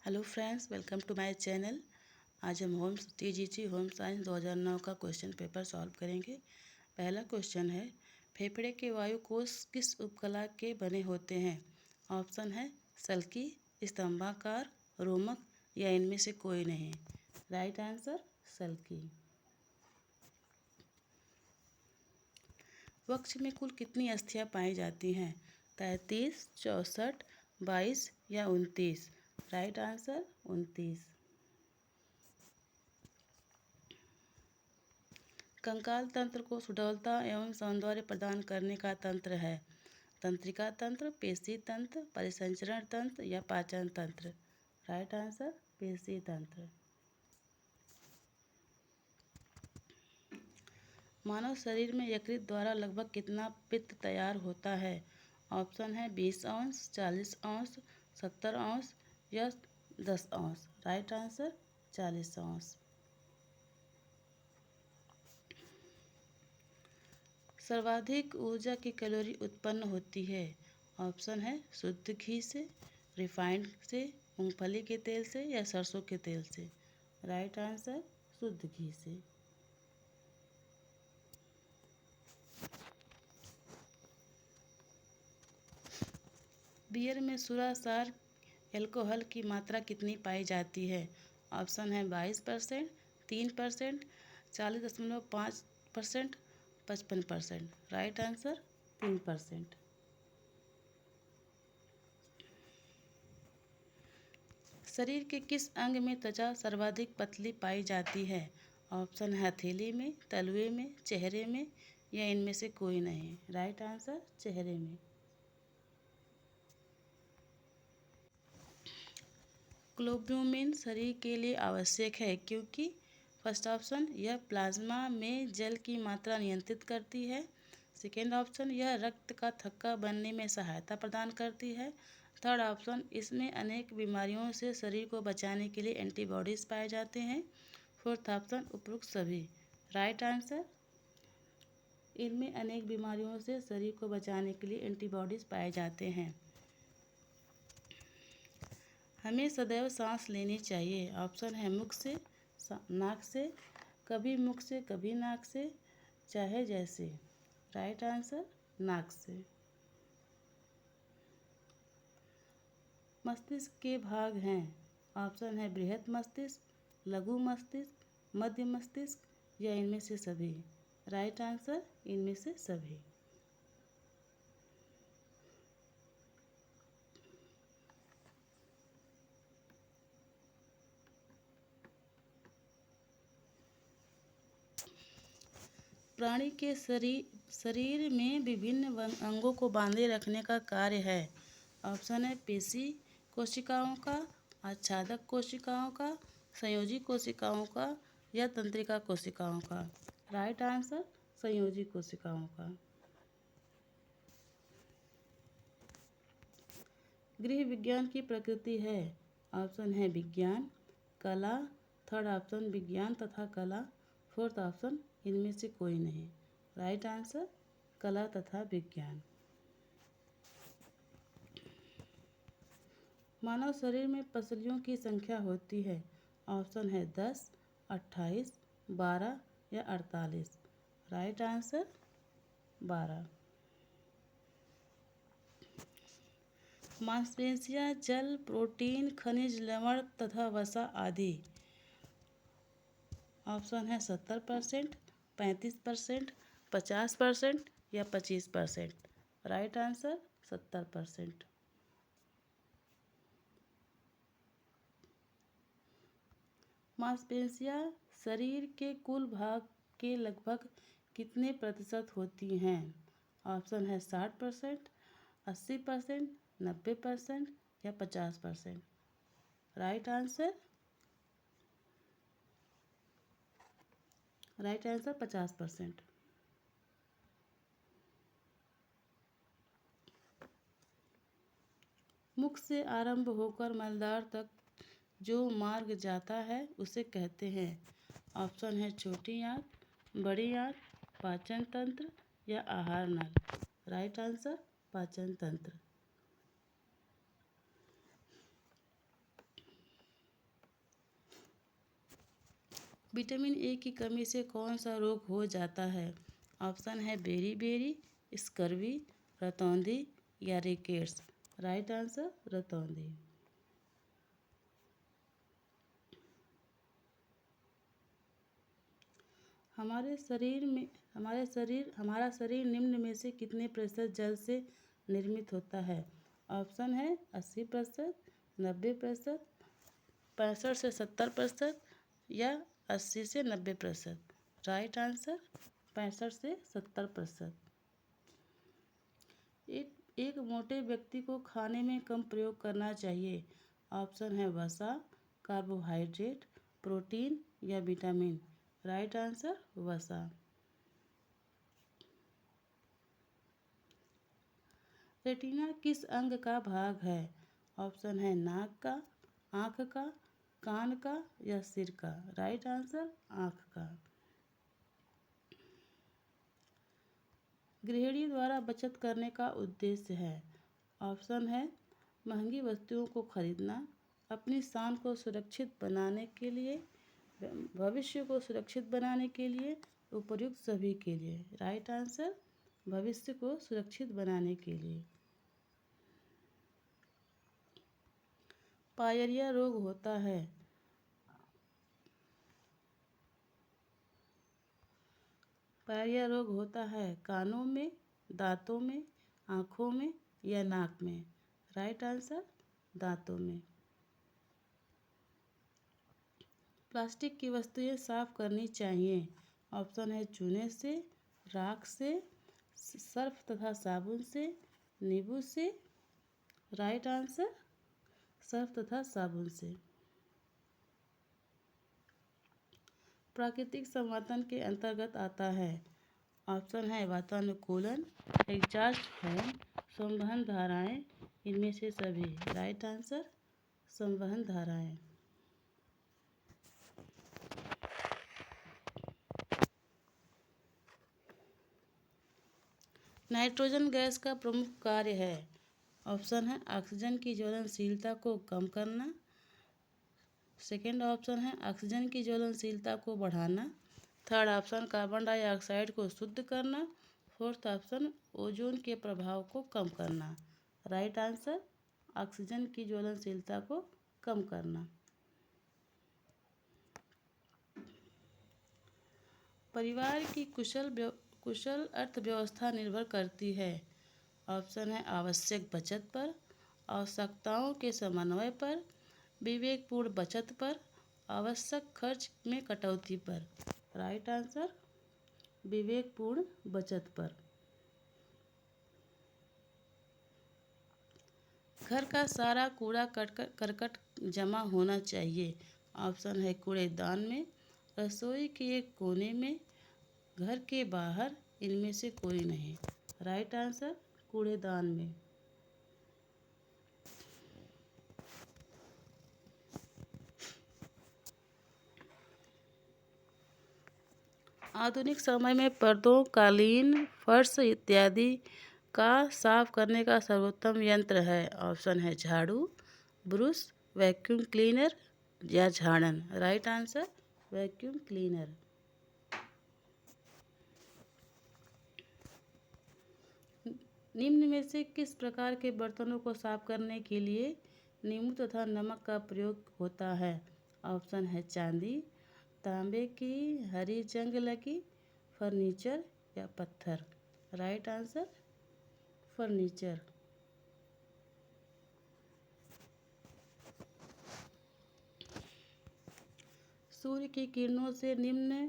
Hello friends, welcome to my channel. आज हम TGT home science 2009 का क्वेश्चन पेपर सॉल्व करेंगे। पहला क्वेश्चन है, फेफड़े के वायु कोश किस उपकला के बने होते हैं? ऑप्शन है सल्की, स्तंभाकार, रोमक या इनमें से कोई नहीं। राइट आंसर सल्की। वक्ष में कुल कितनी अस्थियां पाई जाती हैं? 33, 64, 22 या 29। Right answer 29। कंकाल तंत्र को सुडौलता एवं सौंदर्य प्रदान करने का तंत्र है। तंत्रिका तंत्र, पेशी तंत्र, परिसंचरण तंत्र या पाचन तंत्र। राइट आंसर पेशी तंत्र। मानव शरीर में यकृत द्वारा लगभग कितना पित्त तैयार होता है? ऑप्शन है 20 औंस, 40 औंस, 70 औंस या 10 औंस। Right answer 40 ounce. सर्वाधिक ऊर्जा की कैलोरी उत्पन्न होती है। ऑप्शन है शुद्ध घी से, रिफाइंड से, मूंगफली के तेल से या सरसों के तेल से। राइट आंसर शुद्ध घी से। बियर में सुरासार एल्कोहल की मात्रा कितनी पाई जाती है? ऑप्शन है 22%, 3%, 40.5%, 55%। Right answer 3%। शरीर के किस अंग में त्वचा सर्वाधिक पतली पाई जाती है? ऑप्शन है हथेली में, तलवे में, चेहरे में या इनमें से कोई नहीं। राइट आंसर चेहरे में। ग्लोब्यूमिन शरीर के लिए आवश्यक है क्योंकि फर्स्ट ऑप्शन यह प्लाज्मा में जल की मात्रा नियंत्रित करती है। सेकेंड ऑप्शन यह रक्त का थक्का बनने में सहायता प्रदान करती है। थर्ड ऑप्शन इसमें अनेक बीमारियों से शरीर को बचाने के लिए एंटीबॉडीज़ पाए जाते हैं। फोर्थ ऑप्शन उपरोक्त सभी। राइट आंसर इनमें अनेक बीमारियों से शरीर को बचाने के लिए एंटीबॉडीज़ पाए जाते हैं। हमें सदैव सांस लेनी चाहिए। ऑप्शन है मुख से, नाक से, कभी मुख से कभी नाक से, चाहे जैसे। राइट आंसर नाक से। मस्तिष्क के भाग हैं। ऑप्शन है बृहद मस्तिष्क, लघु मस्तिष्क, मध्य मस्तिष्क या इनमें से सभी। राइट आंसर इनमें से सभी। प्राणी के शरीर में विभिन्न अंगों को बांधे रखने का कार्य है। ऑप्शन है पेशी कोशिकाओं का, आच्छादक कोशिकाओं का, संयोजी कोशिकाओं का या तंत्रिका कोशिकाओं का। राइट आंसर संयोजी कोशिकाओं का। गृह विज्ञान की प्रकृति है। ऑप्शन है विज्ञान, कला, थर्ड ऑप्शन विज्ञान तथा कला, फोर्थ ऑप्शन इनमें से कोई नहीं। राइट आंसर कला तथा विज्ञान। मानव शरीर में पसलियों की संख्या होती है। ऑप्शन है 10, 28, 12 या 48। Right answer 12। मांसपेशियां जल, प्रोटीन, खनिज, लवण तथा वसा आदि। ऑप्शन है 70%, 35%, 50% या 25%। Right answer 70%। मांसपेशियां शरीर के कुल भाग के लगभग कितने प्रतिशत होती हैं? ऑप्शन है 60%, 80%, 90% या 50%। Right answer 50%। मुख से आरंभ होकर मलद्वार तक जो मार्ग जाता है उसे कहते हैं। ऑप्शन है छोटी आंत, बड़ी आंत, पाचन तंत्र या आहार नल। राइट आंसर पाचन तंत्र। विटामिन ए की कमी से कौन सा रोग हो जाता है? ऑप्शन है बेरी, स्कर्वी, रतौंधी या रिकेट्स। Right answer रतौंधी। हमारा शरीर निम्न में से कितने प्रतिशत जल से निर्मित होता है? ऑप्शन है 80%, 90%, 65 से 70% या 80 से 90%। राइट आंसर 65 से 70%। एक मोटे व्यक्ति को खाने में कम प्रयोग करना चाहिए। ऑप्शन है वसा, कार्बोहाइड्रेट, प्रोटीन या विटामिन। राइट आंसर वसा। रेटिना किस अंग का भाग है? ऑप्शन है नाक का, आँख का, कान का या सिर का। राइट आंसर आँख का। गृहिणी द्वारा बचत करने का उद्देश्य है। ऑप्शन है महंगी वस्तुओं को खरीदना, अपनी शान को सुरक्षित बनाने के लिए, भविष्य को सुरक्षित बनाने के लिए, उपयुक्त सभी के लिए। राइट आंसर भविष्य को सुरक्षित बनाने के लिए। पायरिया रोग होता है। पायरिया रोग होता है कानों में, दांतों में, आँखों में या नाक में। राइट आंसर दांतों में। प्लास्टिक की वस्तुएं साफ करनी चाहिए। ऑप्शन है चूने से, राख से, सर्फ तथा साबुन से, नींबू से। राइट आंसर सर्फ तथा साबुन से। प्राकृतिक संवर्धन के अंतर्गत आता है। ऑप्शन है वातानुकूलन, एग्जॉस्ट फैन, संवहन धाराएं, इनमें से सभी। राइट आंसर संवहन धाराएं। नाइट्रोजन गैस का प्रमुख कार्य है। ऑप्शन है ऑक्सीजन की ज्वलनशीलता को कम करना। सेकेंड ऑप्शन है ऑक्सीजन की ज्वलनशीलता को बढ़ाना। थर्ड ऑप्शन कार्बन डाइऑक्साइड को शुद्ध करना। फोर्थ ऑप्शन ओजोन के प्रभाव को कम करना। राइट आंसर ऑक्सीजन की ज्वलनशीलता को कम करना। परिवार की कुशल अर्थव्यवस्था निर्भर करती है। ऑप्शन है आवश्यक बचत पर, आवश्यकताओं के समन्वय पर, विवेकपूर्ण बचत पर, आवश्यक खर्च में कटौती पर। राइट आंसर विवेकपूर्ण बचत पर। घर का सारा कूड़ा करकट जमा होना चाहिए। ऑप्शन है कूड़ेदान में, रसोई के एक कोने में, घर के बाहर, इनमें से कोई नहीं। राइट आंसर कूड़ेदान में। आधुनिक समय में पर्दों, कालीन, फर्श इत्यादि का साफ करने का सर्वोत्तम यंत्र है। ऑप्शन है झाड़ू, ब्रश, वैक्यूम क्लीनर या झाड़न। Right answer vacuum cleaner. निम्न में से किस प्रकार के बर्तनों को साफ करने के लिए नींबू तथा नमक का प्रयोग होता है? ऑप्शन है चांदी, तांबे की हरी जंग लगी, फर्नीचर या पत्थर। Right answer furniture. सूर्य की किरणों से निम्न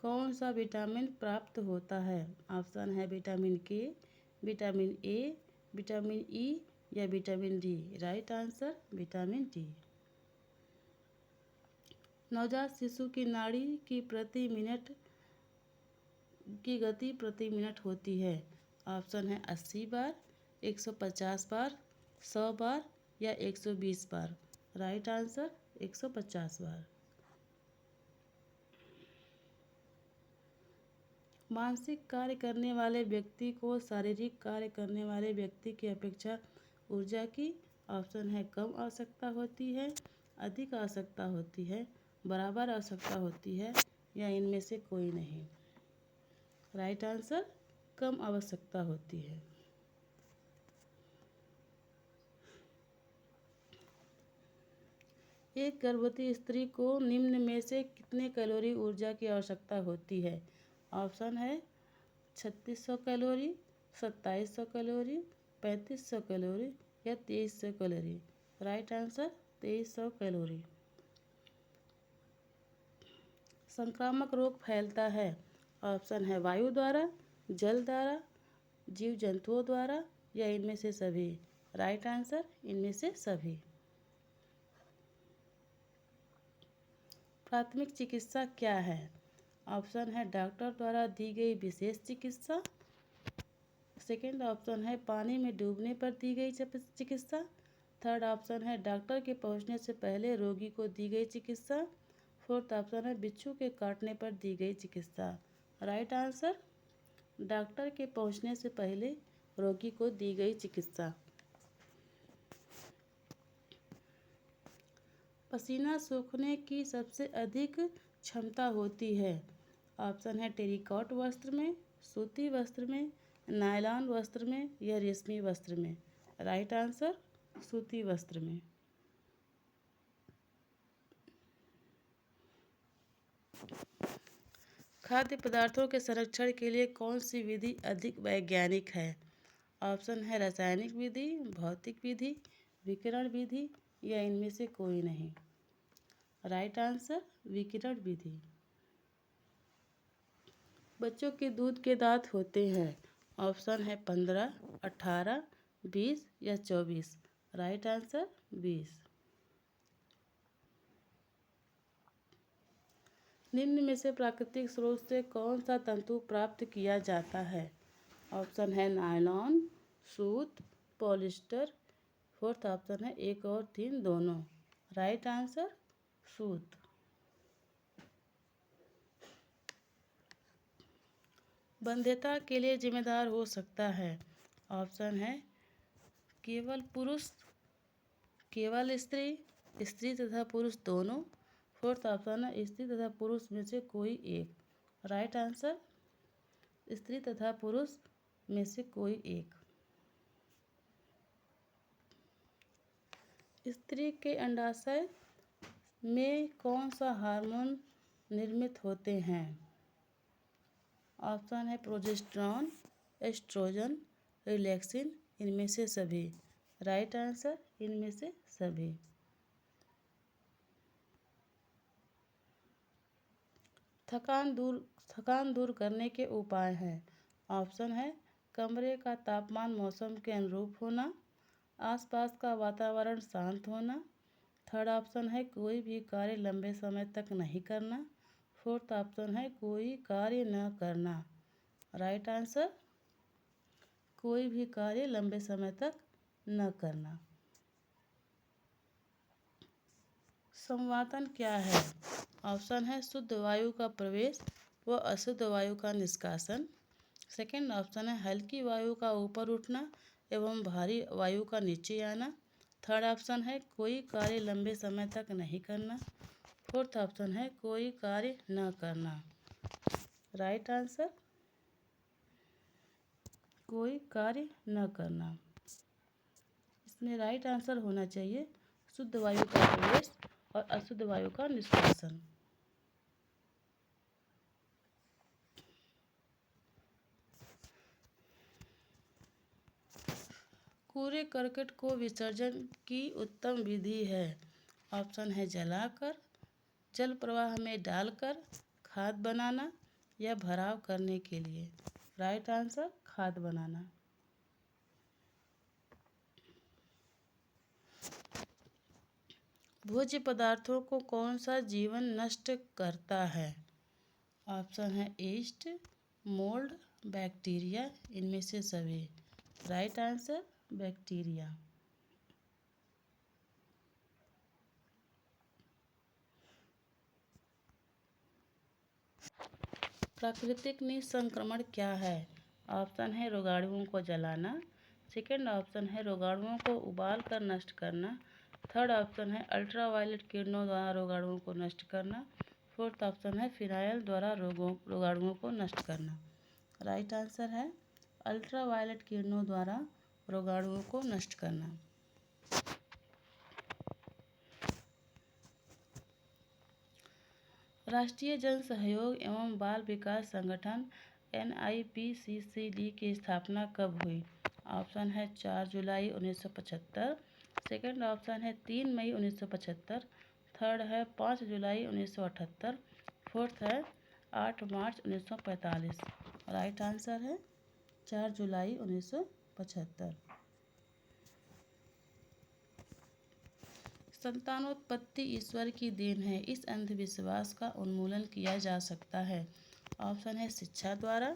कौन सा विटामिन प्राप्त होता है? ऑप्शन है विटामिन के, विटामिन ए, विटामिन ई या vitamin D. Right answer vitamin D. नवजात शिशु की नाड़ी की गति प्रति मिनट होती है। ऑप्शन है 80 बार, 150 बार, 100 बार या 120 बार। राइट आंसर 150 बार। मानसिक कार्य करने वाले व्यक्ति को शारीरिक कार्य करने वाले व्यक्ति की अपेक्षा ऊर्जा की ऑप्शन है कम आवश्यकता होती है, अधिक आवश्यकता होती है, बराबर आवश्यकता होती है या इनमें से कोई नहीं? राइट आंसर, कम आवश्यकता होती है। एक गर्भवती स्त्री को निम्न में से कितने कैलोरी ऊर्जा की आवश्यकता होती है? ऑप्शन है 3600 कैलोरी, 2700 कैलोरी, 3500 कैलोरी या 2300 कैलोरी। Right answer 2300 calorie. संक्रामक रोग फैलता है? ऑप्शन है वायु द्वारा, जल द्वारा, जीव जंतुओं द्वारा या इनमें से सभी। राइट आंसर इनमें से सभी। प्राथमिक चिकित्सा क्या है? ऑप्शन है डॉक्टर द्वारा दी गई विशेष चिकित्सा। सेकेंड ऑप्शन है पानी में डूबने पर दी गई चिकित्सा। थर्ड ऑप्शन है डॉक्टर के पहुंचने से पहले रोगी को दी गई चिकित्सा। फोर्थ ऑप्शन है बिच्छू के काटने पर दी गई चिकित्सा। राइट आंसर डॉक्टर के पहुंचने से पहले रोगी को दी गई चिकित्सा। पसीना सूखने की सबसे अधिक क्षमता होती है? ऑप्शन है टेरिकॉट वस्त्र में, सूती वस्त्र में, नायलॉन वस्त्र में या रेशमी वस्त्र में। राइट आंसर सूती वस्त्र में। खाद्य पदार्थों के संरक्षण के लिए कौन सी विधि अधिक वैज्ञानिक है? ऑप्शन है रासायनिक विधि, भौतिक विधि, विकिरण विधि या इनमें से कोई नहीं। राइट आंसर विकिरण विधि। बच्चों के दूध के दांत होते हैं? ऑप्शन है 15, 18, 20 या 24। Right answer 20। निम्न में से प्राकृतिक स्रोत से कौन सा तंतु प्राप्त किया जाता है? ऑप्शन है नायलॉन, सूत, पॉलिस्टर। फोर्थ ऑप्शन है 1 और 3 दोनों। राइट आंसर सूत। वंध्यता के लिए जिम्मेदार हो सकता है? ऑप्शन है केवल पुरुष, केवल स्त्री, स्त्री तथा पुरुष दोनों। फोर्थ ऑप्शन है स्त्री तथा पुरुष में से कोई एक। राइट आंसर स्त्री तथा पुरुष में से कोई एक। स्त्री के अंडाशय में कौन सा हार्मोन निर्मित होते हैं? ऑप्शन है प्रोजेस्टेरॉन, एस्ट्रोजन, रिलैक्सिन, इनमें से सभी। राइट आंसर इनमें से सभी। थकान दूर करने के उपाय हैं? ऑप्शन है कमरे का तापमान मौसम के अनुरूप होना, आसपास का वातावरण शांत होना। थर्ड ऑप्शन है कोई भी कार्य लंबे समय तक नहीं करना। फोर्थ ऑप्शन है कोई कार्य न करना। राइट आंसर कोई भी कार्य लंबे समय तक न करना। संवातन क्या है? ऑप्शन है शुद्ध वायु का प्रवेश व अशुद्ध वायु का निष्कासन। सेकेंड ऑप्शन है हल्की वायु का ऊपर उठना एवं भारी वायु का नीचे आना। थर्ड ऑप्शन है कोई कार्य लंबे समय तक नहीं करना। फोर्थ ऑप्शन है कोई कार्य न करना। राइट आंसर कोई कार्य न करना। इसमें राइट आंसर होना चाहिए शुद्ध वायु का प्रवेश और अशुद्ध वायु का निष्कासन। कूड़े करकट को विसर्जन की उत्तम विधि है? ऑप्शन है जलाकर, जल प्रवाह में डालकर, खाद बनाना या भराव करने के लिए। राइट आंसर खाद बनाना। भोज्य पदार्थों को कौन सा जीवन नष्ट करता है? ऑप्शन है ईस्ट, मोल्ड, बैक्टीरिया, इनमें से सभी। Right answer bacteria. प्राकृतिक निसंक्रमण क्या है? ऑप्शन है रोगाणुओं को जलाना। सेकेंड ऑप्शन है रोगाणुओं को उबाल कर नष्ट करना थर्ड ऑप्शन है अल्ट्रावायलेट किरणों द्वारा रोगाणुओं को नष्ट करना। फोर्थ ऑप्शन है फिनाइल द्वारा रोगाणुओं को नष्ट करना। राइट आंसर है अल्ट्रावायलेट किरणों द्वारा रोगाणुओं को नष्ट करना। राष्ट्रीय जन सहयोग एवं बाल विकास संगठन NIPCCD की स्थापना कब हुई? ऑप्शन है 4 जुलाई 1975, सेकंड ऑप्शन है 3 मई 1975, थर्ड है 5 जुलाई 1978, फोर्थ है 8 मार्च 1945। राइट आंसर है 4 जुलाई 1975। संतानोत्पत्ति ईश्वर की देन है, इस अंधविश्वास का उन्मूलन किया जा सकता है। ऑप्शन है शिक्षा द्वारा,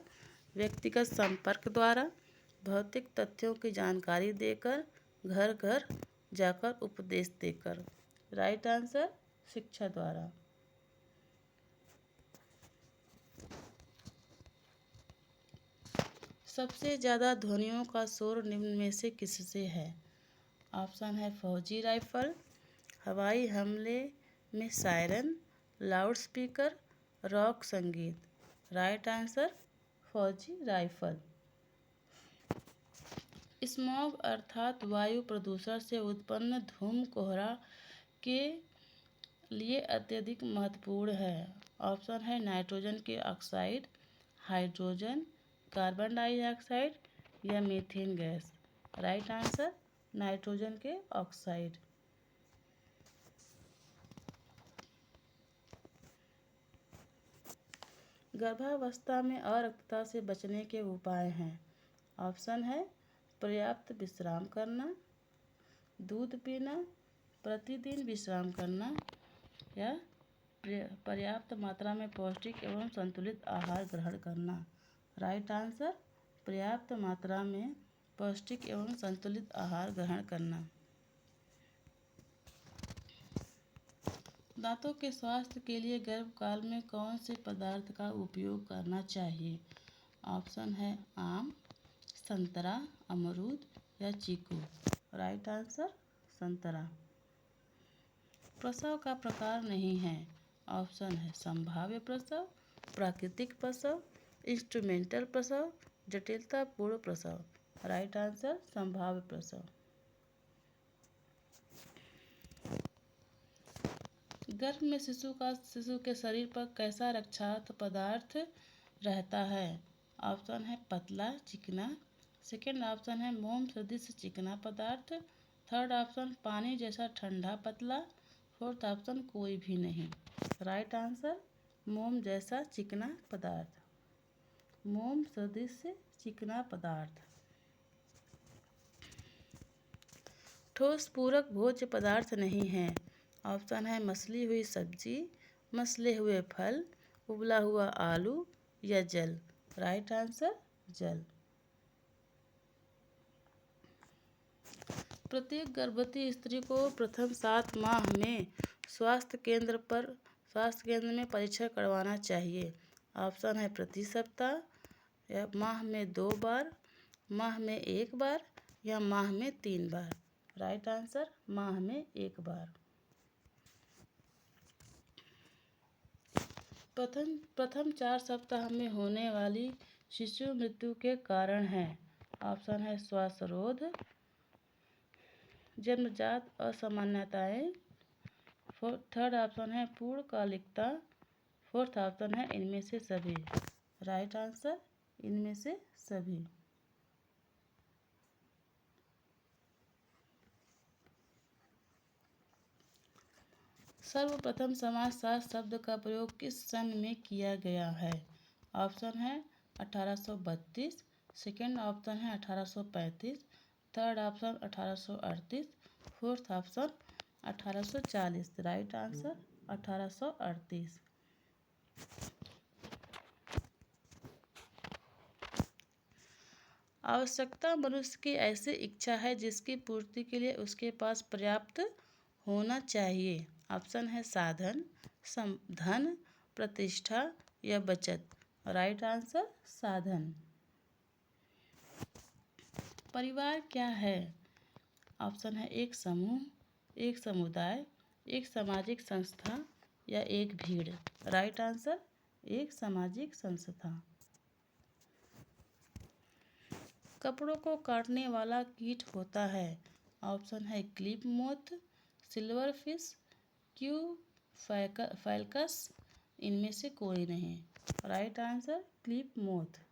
व्यक्तिगत संपर्क द्वारा, भौतिक तथ्यों की जानकारी देकर, घर घर जाकर उपदेश देकर। राइट आंसर शिक्षा द्वारा। सबसे ज़्यादा ध्वनियों का शोर निम्न में से किससे है? ऑप्शन है फौजी राइफल, हवाई हमले में सायरन, लाउडस्पीकर, रॉक संगीत। राइट आंसर फौजी राइफल। स्मॉग अर्थात वायु प्रदूषण से उत्पन्न धूम कोहरा के लिए अत्यधिक महत्वपूर्ण है। ऑप्शन है नाइट्रोजन के ऑक्साइड, हाइड्रोजन, कार्बन डाइऑक्साइड या methane gas. Right answer nitrogen के ऑक्साइड। गर्भावस्था में अरक्तता से बचने के उपाय हैं। ऑप्शन है पर्याप्त विश्राम करना, दूध पीना, प्रतिदिन विश्राम करना या पर्याप्त मात्रा में पौष्टिक एवं संतुलित आहार ग्रहण करना। राइट आंसर पर्याप्त मात्रा में पौष्टिक एवं संतुलित आहार ग्रहण करना। दांतों के स्वास्थ्य के लिए गर्भकाल में कौन से पदार्थ का उपयोग करना चाहिए? ऑप्शन है आम, संतरा, अमरूद या चीकू। राइट आंसर संतरा। प्रसव का प्रकार नहीं है। ऑप्शन है संभाव्य प्रसव, प्राकृतिक प्रसव, इंस्ट्रूमेंटल प्रसव, जटिलतापूर्ण प्रसव। राइट आंसर संभाव्य प्रसव। गर्भ में शिशु के शरीर पर कैसा रक्षात्मक पदार्थ रहता है? ऑप्शन है पतला चिकना, सेकेंड ऑप्शन है मोम सदृश चिकना पदार्थ, थर्ड ऑप्शन पानी जैसा ठंडा पतला, फोर्थ ऑप्शन कोई भी नहीं। राइट आंसर मोम जैसा चिकना पदार्थ, मोम सदृश चिकना पदार्थ। ठोस पूरक भोज्य पदार्थ नहीं है। ऑप्शन है मसली हुई सब्जी, मसले हुए फल, उबला हुआ आलू या जल। राइट आंसर जल। प्रत्येक गर्भवती स्त्री को प्रथम 7 माह में स्वास्थ्य केंद्र में परीक्षण करवाना चाहिए। ऑप्शन है प्रति सप्ताह या माह में 2 बार, माह में 1 बार या माह में 3 बार। राइट आंसर माह में 1 बार। प्रथम 4 सप्ताह में होने वाली शिशु मृत्यु के कारण हैं। ऑप्शन है श्वासरोध, जन्मजात असामान्यताएं, थर्ड ऑप्शन है पूर्णकालिकता, फोर्थ ऑप्शन है इनमें से सभी। राइट आंसर इनमें से सभी। सर्वप्रथम समाजशास्त्र शब्द का प्रयोग किस सन में किया गया है? ऑप्शन है 1832, सेकेंड ऑप्शन है 1835, third option 1838, fourth option 1840। Right answer 1838। आवश्यकता मनुष्य की ऐसी इच्छा है जिसकी पूर्ति के लिए उसके पास पर्याप्त होना चाहिए। ऑप्शन है साधन, धन, प्रतिष्ठा या बचत। राइट आंसर साधन। परिवार क्या है? ऑप्शन है एक समूह, एक समुदाय, एक सामाजिक संस्था या एक भीड़। राइट आंसर एक सामाजिक संस्था। कपड़ों को काटने वाला कीट होता है। ऑप्शन है क्लिप मोथ, सिल्वर फिश, क्यू फैलकस, इनमें से कोई नहीं। Right answer clip moth.